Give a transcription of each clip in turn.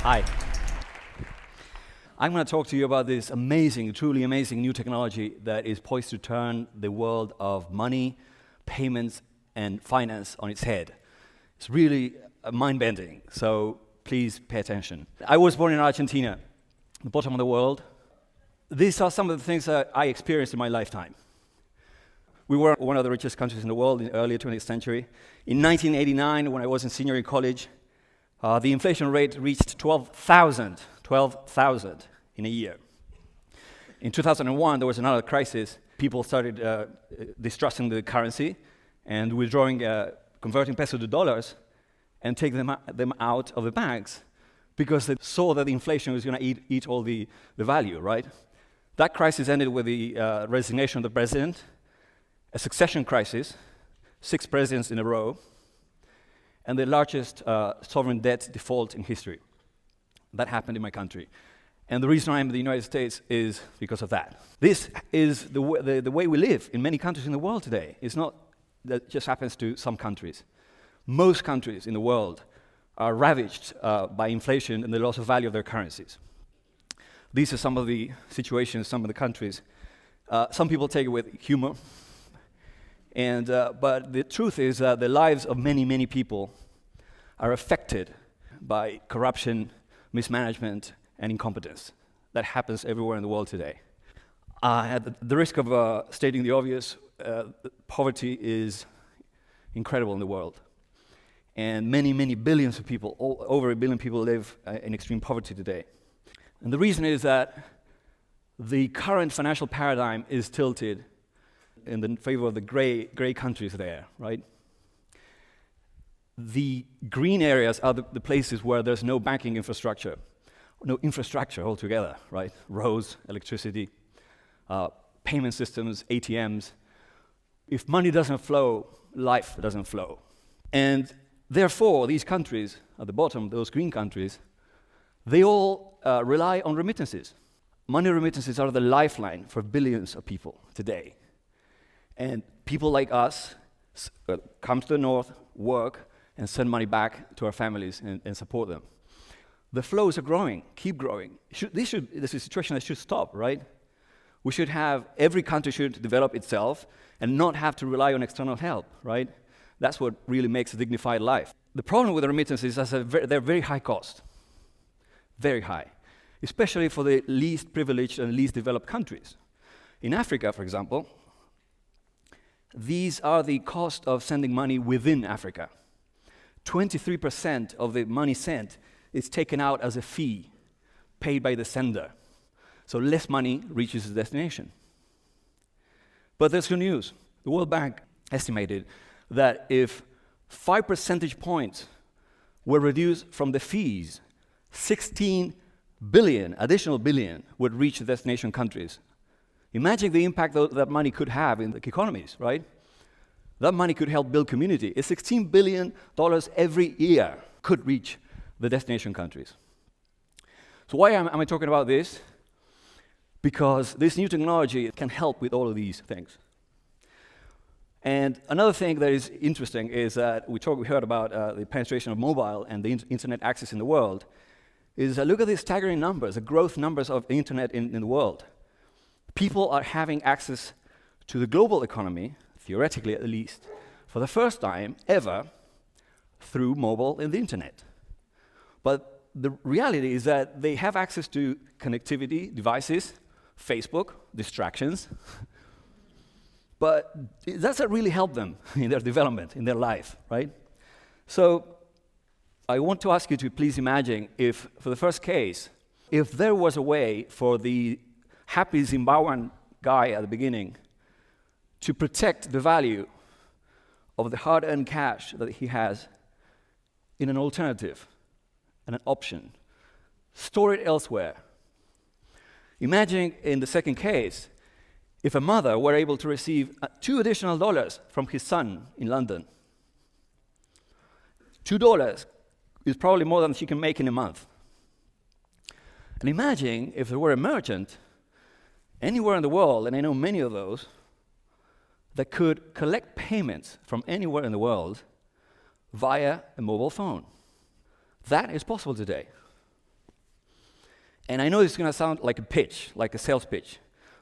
Hi. I'm going to talk to you about this amazing, truly amazing new technology that is poised to turn the world of money, payments, and finance on its head. It's really mind-bending, so please pay attention. I was born in Argentina, the bottom of the world. These are some of the things that I experienced in my lifetime. We were one of the richest countries in the world in the early 20th century. In 1989, when I was in senior in college, the inflation rate reached 12,000 in a year. In 2001, there was another crisis. People started distrusting the currency and withdrawing, converting pesos to dollars and taking them out of the banks because they saw that the inflation was going to eat all the value, right? That crisis ended with the resignation of the president, a succession crisis, 6 presidents in a row, and the largest sovereign debt default in history. That happened in my country. And the reason I'm in the United States is because of that. This is the way we live in many countries in the world today. It's not that it just happens to some countries. Most countries in the world are ravaged by inflation and the loss of value of their currencies. These are some of the situations, some of the countries. Some people take it with humor. But the truth is that the lives of many, many people are affected by corruption, mismanagement, and incompetence. That happens everywhere in the world today. At the risk of stating the obvious, poverty is incredible in the world. And many, many billions of people, over 1 billion people live in extreme poverty today. And the reason is that the current financial paradigm is tilted in the favor of the gray countries there, right? The green areas are the places where there's no banking infrastructure, no infrastructure altogether, right? Roads, electricity, payment systems, ATMs. If money doesn't flow, life doesn't flow. And therefore, these countries at the bottom, those green countries, they all rely on remittances. Money remittances are the lifeline for billions of people today. And people like us come to the north, work, and send money back to our families and support them. The flows are growing, keep growing. This is a situation that should stop, right? We should have, every country should develop itself and not have to rely on external help, right? That's what really makes a dignified life. The problem with the remittances is that they're very high cost, very high, especially for the least privileged and least developed countries. In Africa, for example, these are the cost of sending money within Africa. 23% of the money sent is taken out as a fee paid by the sender. So less money reaches its destination. But there's good news. The World Bank estimated that if 5 percentage points were reduced from the fees, 16 billion, additional billion, would reach the destination countries. Imagine the impact that money could have in the economies, right? That money could help build community. It's $16 billion every year could reach the destination countries. So why am I talking about this? Because this new technology can help with all of these things. And another thing that is interesting is that we heard about the penetration of mobile and the internet access in the world, is look at these staggering numbers, the growth numbers of the internet in the world. People are having access to the global economy, theoretically at least, for the first time ever through mobile and the internet. But the reality is that they have access to connectivity, devices, Facebook, distractions, but it doesn't really help them in their development, in their life, right? So I want to ask you to please imagine if, for the first case, if there was a way for the happy Zimbabwean guy at the beginning to protect the value of the hard-earned cash that he has in an alternative and an option, store it elsewhere. Imagine in the second case, if a mother were able to receive $2 additional from his son in London. $2 is probably more than she can make in a month. And imagine if there were a merchant anywhere in the world, and I know many of those, that could collect payments from anywhere in the world via a mobile phone. That is possible today. And I know it's going to sound like a pitch, like a sales pitch,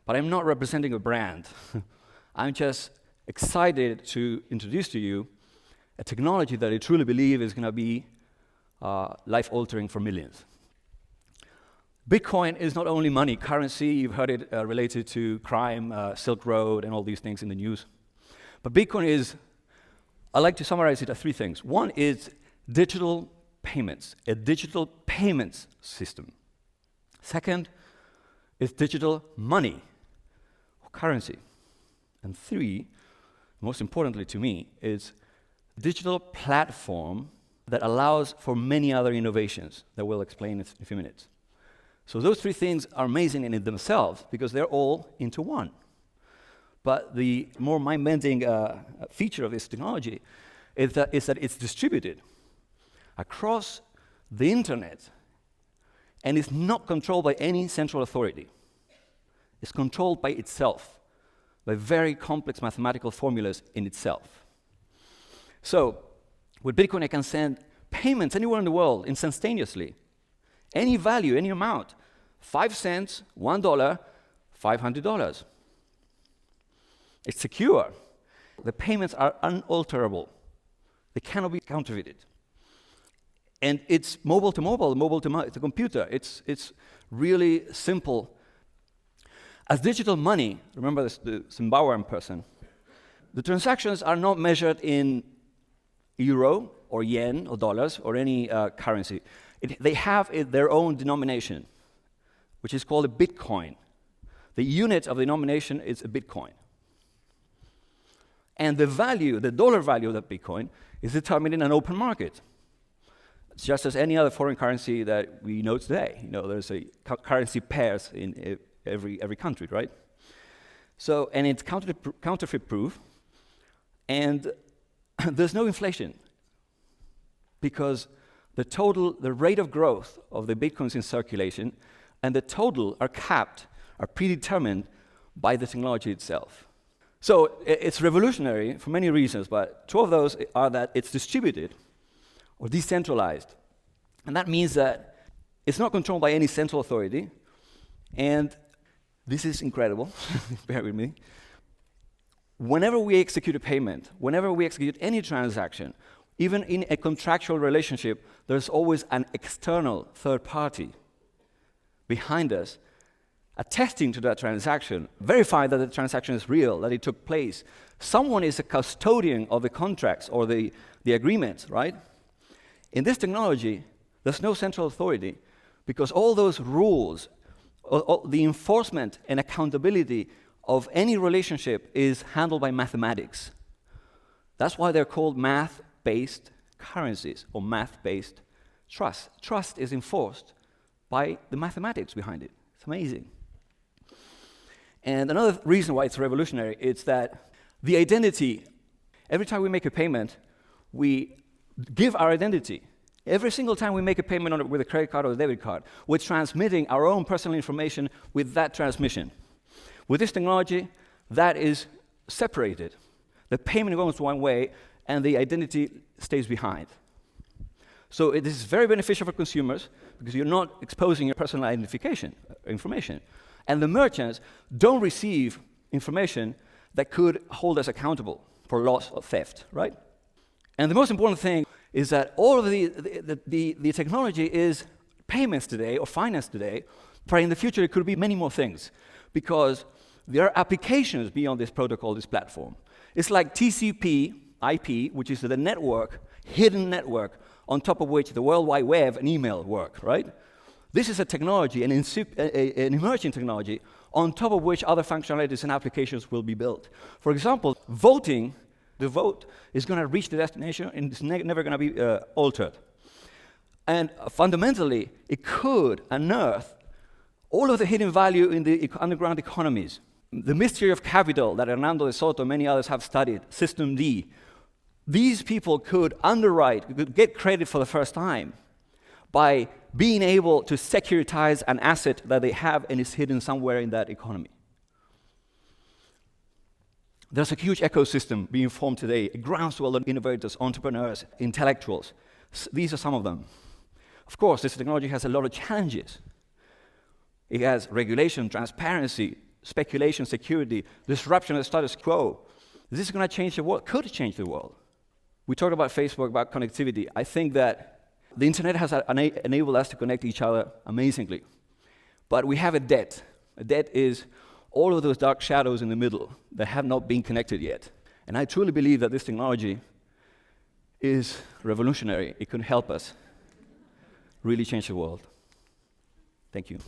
but I'm not representing a brand. I'm just excited to introduce to you a technology that I truly believe is going to be life-altering for millions. Bitcoin is not only money, currency. You've heard it related to crime, Silk Road, and all these things in the news. But Bitcoin is, I like to summarize it as three things. One is digital payments, a digital payments system. Second is digital money, or currency. And three, most importantly to me, is digital platform that allows for many other innovations that we'll explain in a few minutes. So those three things are amazing in themselves because they're all into one. But the more mind-bending feature of this technology is that it's distributed across the internet and is not controlled by any central authority. It's controlled by itself, by very complex mathematical formulas in itself. So with Bitcoin, I can send payments anywhere in the world instantaneously. Any value, any amount. 5 cents, $1, $500. It's secure. The payments are unalterable. They cannot be counterfeited. And it's mobile to mobile, mobile to computer. It's really simple. As digital money, remember this, the Zimbabwean person, the transactions are not measured in euro or yen or dollars or any currency. They have their own denomination, which is called a Bitcoin. The unit of the denomination is a Bitcoin. And the value, the dollar value of that Bitcoin, is determined in an open market. It's just as any other foreign currency that we know today. You know, there's a currency pairs in every country, right? So, and it's counterfeit-proof, and there's no inflation because the rate of growth of the Bitcoins in circulation and the total are capped, are predetermined by the technology itself. So it's revolutionary for many reasons, but two of those are that it's distributed or decentralized. And that means that it's not controlled by any central authority. And this is incredible, bear with me. Whenever we execute a payment, whenever we execute any transaction, even in a contractual relationship, there's always an external third party behind us attesting to that transaction, verifying that the transaction is real, that it took place. Someone is a custodian of the contracts or the agreements, right? In this technology, there's no central authority because all those rules, all the enforcement and accountability of any relationship is handled by mathematics. That's why they're called math-based currencies or math-based trust. Trust is enforced by the mathematics behind it. It's amazing. And another reason why it's revolutionary is that the identity, every time we make a payment, we give our identity. Every single time we make a payment with a credit card or a debit card, we're transmitting our own personal information with that transmission. With this technology, that is separated. The payment goes one way, and the identity stays behind. So it is very beneficial for consumers because you're not exposing your personal identification information. And the merchants don't receive information that could hold us accountable for loss or theft, right? And the most important thing is that all of the technology is payments today or finance today, but in the future it could be many more things because there are applications beyond this protocol, this platform. It's like TCP, IP, which is the network, hidden network, on top of which the World Wide Web and email work, right? This is a technology, an emerging technology, on top of which other functionalities and applications will be built. For example, voting, the vote is going to reach the destination and it's never going to be altered. And fundamentally, it could unearth all of the hidden value in the underground economies. The mystery of capital that Hernando de Soto and many others have studied, System D. These people could underwrite, could get credit for the first time by being able to securitize an asset that they have and is hidden somewhere in that economy. There's a huge ecosystem being formed today, a groundswell of innovators, entrepreneurs, intellectuals. These are some of them. Of course, this technology has a lot of challenges. It has regulation, transparency, speculation, security, disruption of the status quo. Is this going to change the world? Could it change the world? We talked about Facebook, about connectivity. I think that the internet has enabled us to connect each other amazingly. But we have a debt. A debt is all of those dark shadows in the middle that have not been connected yet. And I truly believe that this technology is revolutionary. It can help us really change the world. Thank you.